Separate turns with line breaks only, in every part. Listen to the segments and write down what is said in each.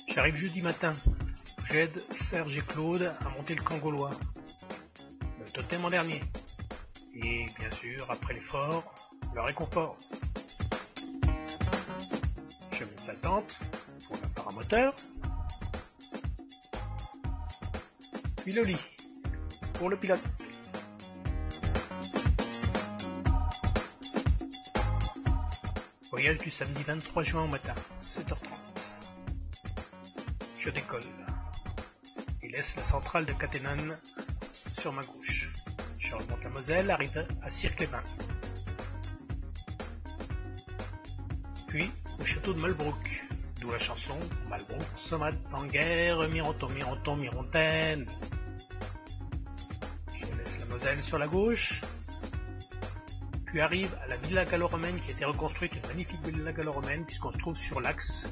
J'arrive jeudi matin. J'aide Serge et Claude à monter le camp gaulois. Le totem en dernier. Et bien sûr, après l'effort, le réconfort. Je monte la tente pour le paramoteur. Puis le lit pour le pilote. Voyage du samedi 23 juin au matin, 7h30. Je décolle et laisse la centrale de Cattenom sur ma gauche. Je remonte la Moselle, arrive à Cirque-les-Bains. Puis au château de Malbrouck, d'où la chanson Malbrouck sommate en guerre, Mironton, Mironton, Mirontaine. Je laisse la Moselle sur la gauche, puis arrive à la villa gallo-romaine qui a été reconstruite, une magnifique villa gallo-romaine puisqu'on se trouve sur l'axe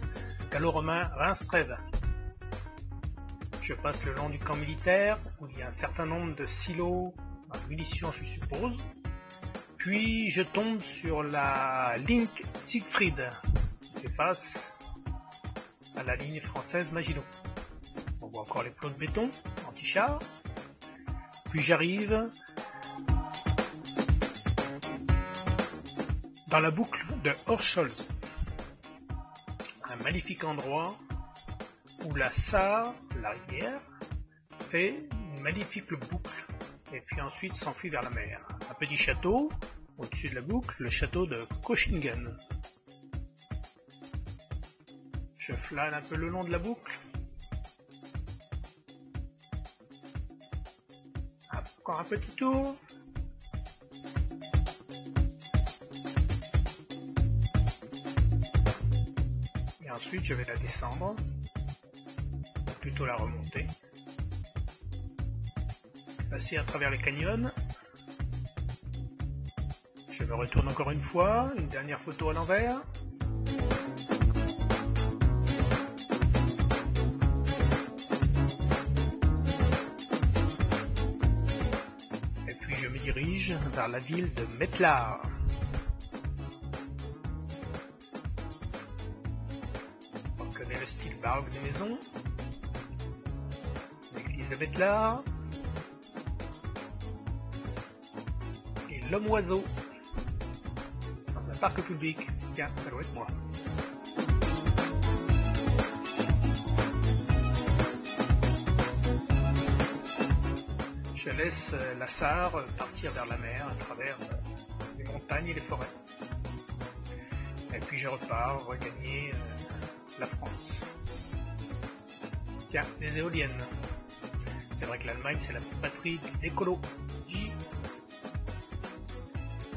gallo-romain Reims-Trèves. Je passe le long du camp militaire où il y a un certain nombre de silos à munitions, je suppose. Puis je tombe sur la ligne Siegfried qui fait face à la ligne française Maginot. On voit encore les plots de béton anti-char. Puis j'arrive dans la boucle de Horscholz, un magnifique endroit où la Sarre, la rivière, fait une magnifique boucle et puis ensuite s'enfuit vers la mer. Un petit château, au-dessus de la boucle, le château de Kochingen. Je flâne un peu le long de la boucle. Encore un petit tour. Et ensuite je vais la descendre. Plutôt la remonter, passer à travers les canyons. Je me retourne encore une fois, une dernière photo à l'envers. Et puis je me dirige vers la ville de Mettlar. On connaît le style baroque des maisons. Mettlar et l'homme oiseau dans un parc public. Tiens, ça doit être moi. Je laisse la Sarre partir vers la mer à travers les montagnes et les forêts. Et puis je repars regagner la France. Tiens, les éoliennes. C'est vrai que l'Allemagne, c'est la patrie de l'écologie.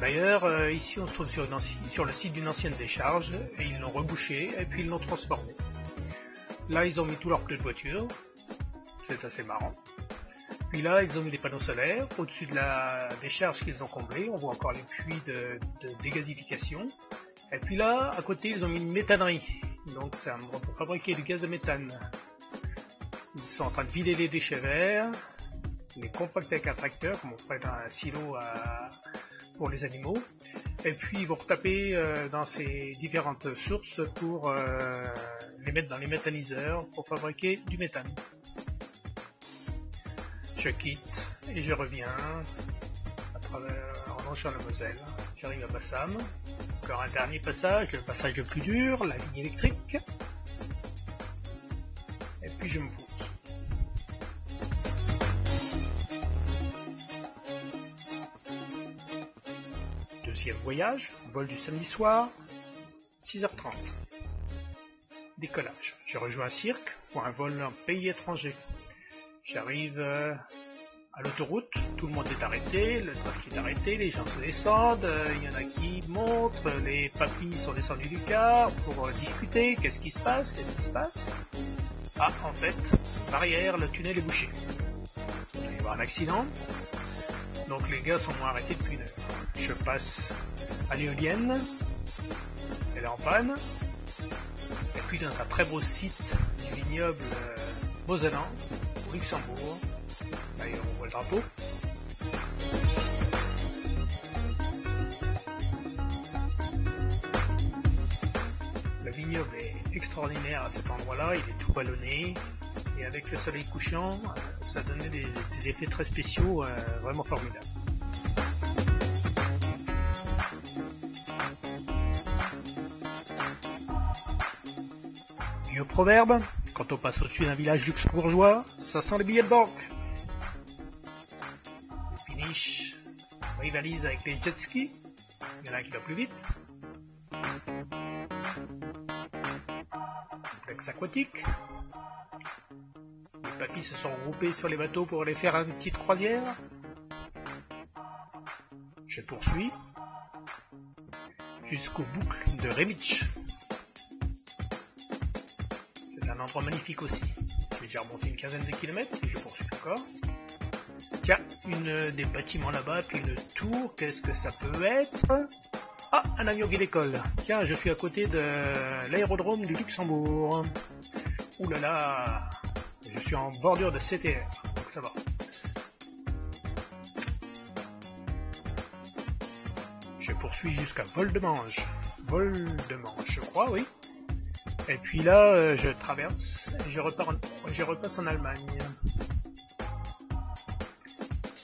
D'ailleurs, ici, on se trouve sur le site d'une ancienne décharge, et ils l'ont rebouché, et puis ils l'ont transformé. Là, ils ont mis tous leurs pneus de voiture. C'est assez marrant. Puis là, ils ont mis des panneaux solaires. Au-dessus de la décharge qu'ils ont comblée, on voit encore les puits de dégazification. Et puis là, à côté, ils ont mis une méthanerie. Donc, c'est un endroit pour fabriquer du gaz de méthane. Ils sont en train de vider les déchets verts, les compacter avec un tracteur, comme on ferait dans un silo pour les animaux. Et puis ils vont retaper dans ces différentes sources pour les mettre dans les méthaniseurs pour fabriquer du méthane. Je quitte et je reviens en longeant la Moselle. J'arrive à Bassam. Encore un dernier passage, le passage le plus dur, la ligne électrique. Et puis je me pose. Deuxième voyage, vol du samedi soir, 6h30. Décollage. Je rejoins Cirque pour un vol en pays étranger. J'arrive à l'autoroute, tout le monde est arrêté, le trafic est arrêté, les gens se descendent, il y en a qui montent, les papis sont descendus du car pour discuter, qu'est-ce qui se passe. Ah, en fait, barrière, le tunnel est bouché. Il va y avoir un accident, donc les gars sont arrêtés depuis une heure. Je passe à l'éolienne, elle est en panne, et puis dans un très beau site du vignoble mosellan, au Luxembourg, d'ailleurs on voit le drapeau, vignoble est extraordinaire à cet endroit-là, il est tout vallonné, et avec le soleil couchant, ça donnait des effets très spéciaux, vraiment formidables. Vieux proverbe, quand on passe au-dessus d'un village luxembourgeois, ça sent les billets de banque. Les péniches rivalisent avec les jet skis, il y en a un qui va plus vite. Complexe aquatique. Les papis se sont regroupés sur les bateaux pour aller faire une petite croisière. Je poursuis jusqu'aux boucles de Remitsch. C'est un endroit magnifique aussi. J'ai déjà remonté une quinzaine de kilomètres et je poursuis encore. Tiens, des bâtiments là-bas, puis une tour, qu'est-ce que ça peut être? Ah, un avion qui décolle. Tiens, je suis à côté de l'aérodrome du Luxembourg. Ouh là là, je suis en bordure de CTR, donc ça va. Je poursuis jusqu'à Voldemange. Voldemange, je crois, oui. Et puis là, je traverse et je repasse en Allemagne.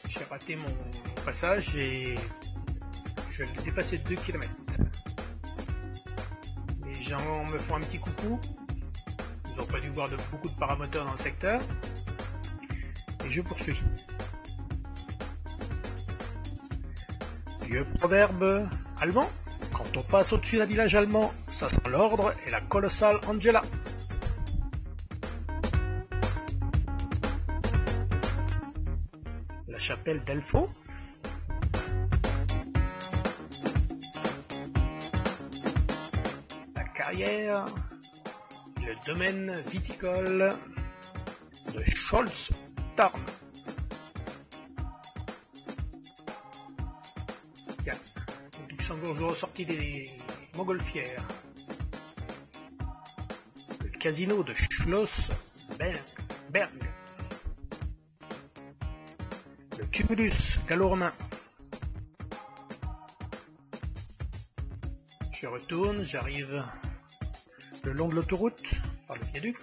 J'ai raté mon passage et je vais dépasser 2 km. Les gens me font un petit coucou. Ils n'ont pas dû voir beaucoup de paramoteurs dans le secteur. Et je poursuis. Vieux proverbe allemand. Quand on passe au-dessus d'un village allemand, ça sent l'ordre et la colossale Angela. La chapelle d'Elfo. La carrière. Le domaine viticole de Scholz-Tarn. Tiens, le Luxembourgeois sorti des montgolfières. Le casino de Schloss-Berg. Le tumulus gallo-romain. Je retourne, j'arrive le long de l'autoroute, par le viaduc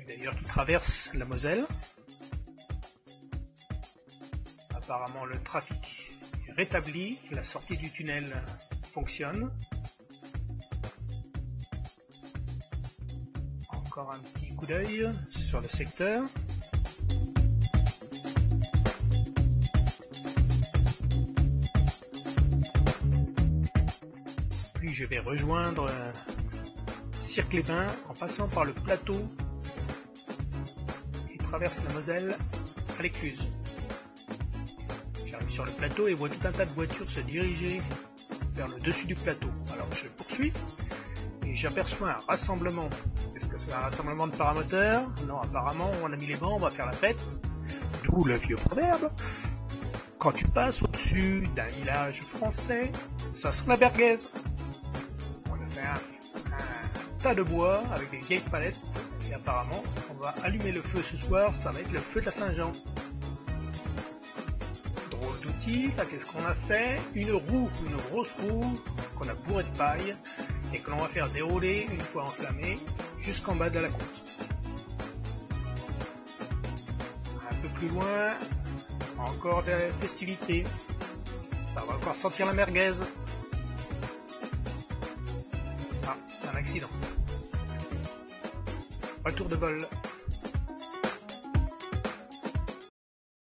d'ailleurs qui traverse la Moselle. Apparemment le trafic est rétabli, la sortie du tunnel fonctionne. Encore un petit coup d'œil sur le secteur. Puis je vais rejoindre Cirque-les-Bains en passant par le plateau qui traverse la Moselle à l'Écluse. J'arrive sur le plateau et vois tout un tas de voitures se diriger vers le dessus du plateau. Alors je poursuis et j'aperçois un rassemblement. Est-ce que c'est un rassemblement de paramoteurs? Non, apparemment on a mis les bancs, on va faire la fête. D'où le vieux proverbe. Quand tu passes au-dessus d'un village français, ça sent la merguez. On a fait un tas de bois avec des vieilles palettes et apparemment on va allumer le feu ce soir, ça va être le feu de la Saint-Jean. Drôle d'outil, là qu'est-ce qu'on a fait? Une grosse roue qu'on a bourrée de paille et que l'on va faire dérouler une fois enflammée jusqu'en bas de la côte. Un peu plus loin, encore des festivités, ça va encore sentir la merguez. Ah, un accident. Retour de bol.